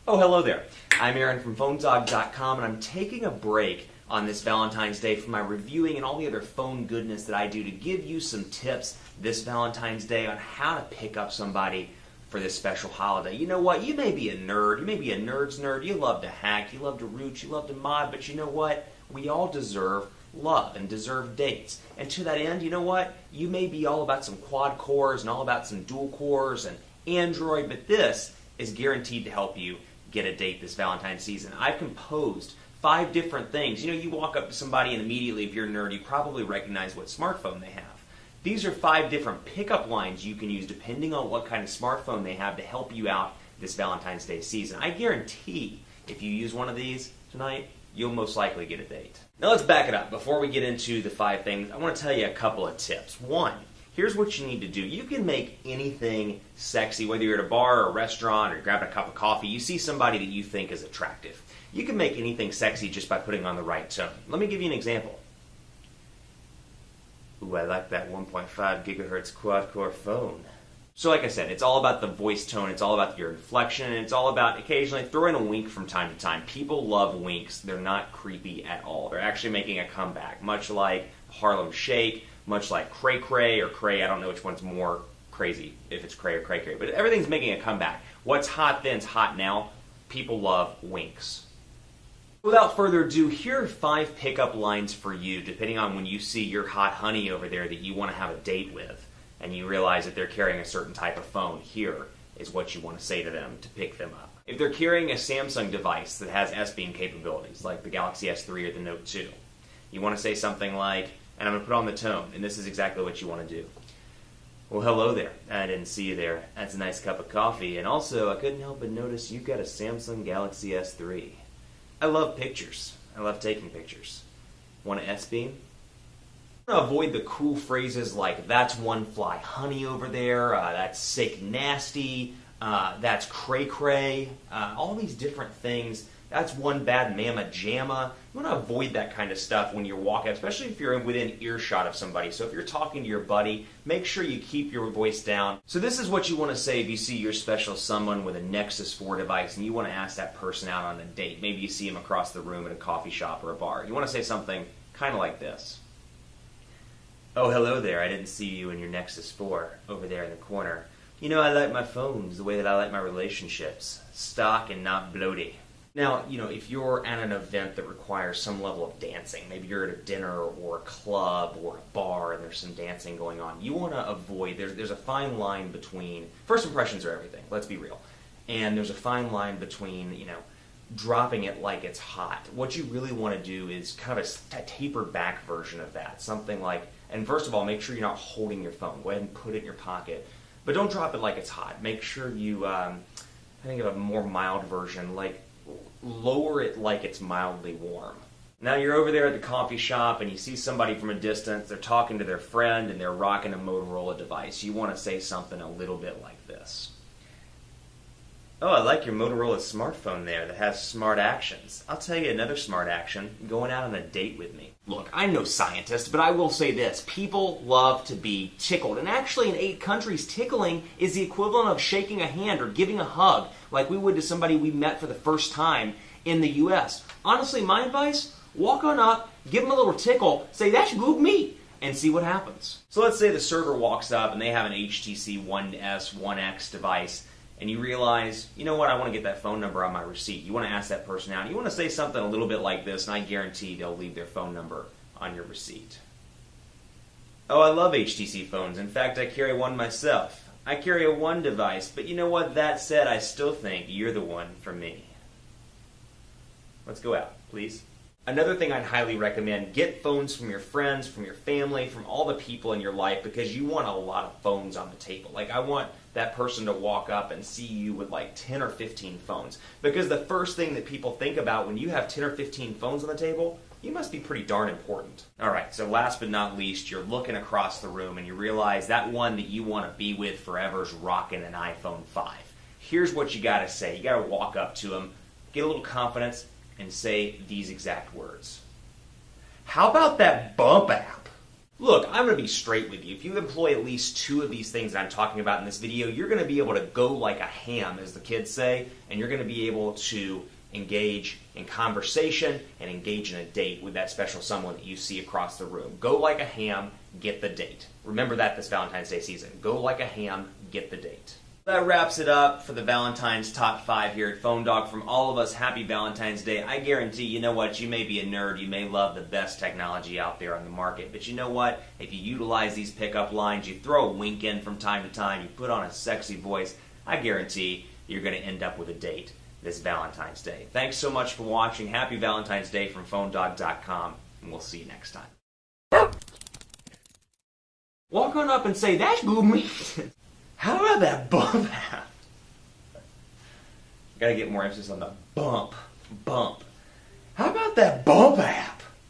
Oh, hello there. I'm Aaron from PhoneDog.com, and I'm taking a break on this Valentine's Day from my reviewing and all the other phone goodness that I do to give you some tips this Valentine's Day on how to pick up somebody for this special holiday. You know what? You may be a nerd. You may be a nerd's nerd. You love to hack. You love to root. You love to mod. But you know what? We all deserve love and deserve dates. And to that end, you know what? You may be all about some quad cores and all about some dual cores and Android, but this is guaranteed to help you get a date this Valentine's season. I've composed 5 different things. You know, you walk up to somebody and immediately, if you're a nerd, you probably recognize what smartphone they have. These are 5 different pickup lines you can use depending on what kind of smartphone they have to help you out this Valentine's Day season. I guarantee if you use one of these tonight, you'll most likely get a date. Now let's back it up. Before we get into the 5 things, I want to tell you a couple of tips. 1, here's what you need to do. You can make anything sexy, whether you're at a bar or a restaurant or you're grabbing a cup of coffee. You see somebody that you think is attractive. You can make anything sexy just by putting on the right tone. Let me give you an example. Ooh, I like that 1.5 gigahertz quad-core phone. So like I said, it's all about the voice tone, it's all about your inflection, and it's all about occasionally throwing a wink from time to time. People love winks. They're not creepy at all. They're actually making a comeback, much like Harlem Shake, much like Cray Cray or Cray. I don't know which one's more crazy, if it's Cray or Cray Cray, but everything's making a comeback. What's hot then's hot now. People love winks. Without further ado, here are 5 pickup lines for you, depending on when you see your hot honey over there that you want to have a date with, and you realize that they're carrying a certain type of phone. Here is what you want to say to them to pick them up. If they're carrying a Samsung device that has S-Beam capabilities, like the Galaxy S3 or the Note 2, you want to say something like, and I'm going to put on the tone, and this is exactly what you want to do. Well, hello there. I didn't see you there. That's a nice cup of coffee, and also I couldn't help but notice you've got a Samsung Galaxy S3. I love pictures. I love taking pictures. Want an S-Beam? I'm going to avoid the cool phrases like, that's one fly honey over there, that's sick nasty, that's cray cray, all these different things. That's one bad mama jamma. You want to avoid that kind of stuff when you're walking, especially if you're within earshot of somebody. So if you're talking to your buddy, make sure you keep your voice down. So this is what you want to say if you see your special someone with a Nexus 4 device and you want to ask that person out on a date. Maybe you see him across the room at a coffee shop or a bar. You want to say something kind of like this. Oh, hello there. I didn't see you in your Nexus 4 over there in the corner. You know, I like my phones the way that I like my relationships. Stock and not bloaty. Now, you know, if you're at an event that requires some level of dancing, maybe you're at a dinner or a club or a bar and there's some dancing going on, you want to avoid, there's a fine line between, first impressions are everything, let's be real, and there's a fine line between, you know, dropping it like it's hot. What you really want to do is kind of a tapered back version of that, something like, and first of all, make sure you're not holding your phone. Go ahead and put it in your pocket, but don't drop it like it's hot. Make sure you, I think of a more mild version, like, lower it like it's mildly warm. Now you're over there at the coffee shop and you see somebody from a distance, they're talking to their friend and they're rocking a Motorola device. You want to say something a little bit like this. Oh, I like your Motorola smartphone there that has smart actions. I'll tell you another smart action, going out on a date with me. Look, I'm no scientist, but I will say this. People love to be tickled. And actually in 8 countries, tickling is the equivalent of shaking a hand or giving a hug like we would to somebody we met for the first time in the U.S. Honestly, my advice, walk on up, give them a little tickle, say, that's good meat, and see what happens. So let's say the server walks up and they have an HTC One S, One X device, and you realize, you know what, I want to get that phone number on my receipt. You want to ask that person out. You want to say something a little bit like this, and I guarantee they'll leave their phone number on your receipt. Oh, I love HTC phones. In fact, I carry one myself. I carry a One device, but you know what? That said, I still think you're the one for me. Let's go out, please. Another thing I'd highly recommend, get phones from your friends, from your family, from all the people in your life, because you want a lot of phones on the table. Like, I want that person to walk up and see you with like 10 or 15 phones. Because the first thing that people think about when you have 10 or 15 phones on the table, you must be pretty darn important. Alright, so last but not least, you're looking across the room and you realize that one that you want to be with forever is rocking an iPhone 5. Here's what you gotta say. You gotta walk up to them, get a little confidence, and say these exact words. How about that bump app? Look, I'm going to be straight with you. If you employ at least 2 of these things that I'm talking about in this video, you're going to be able to go like a ham, as the kids say, and you're going to be able to engage in conversation and engage in a date with that special someone that you see across the room. Go like a ham, get the date. Remember that this Valentine's Day season. Go like a ham, get the date. That wraps it up for the Valentine's Top 5 here at Phone Dog. From all of us, happy Valentine's Day. I guarantee, you know what, you may be a nerd, you may love the best technology out there on the market, but you know what, if you utilize these pickup lines, you throw a wink in from time to time, you put on a sexy voice, I guarantee you're going to end up with a date this Valentine's Day. Thanks so much for watching. Happy Valentine's Day from PhoneDog.com, and we'll see you next time. Walk on up and say, that's good meat. How about that bump app? Gotta get more emphasis on the bump. How about that bump app?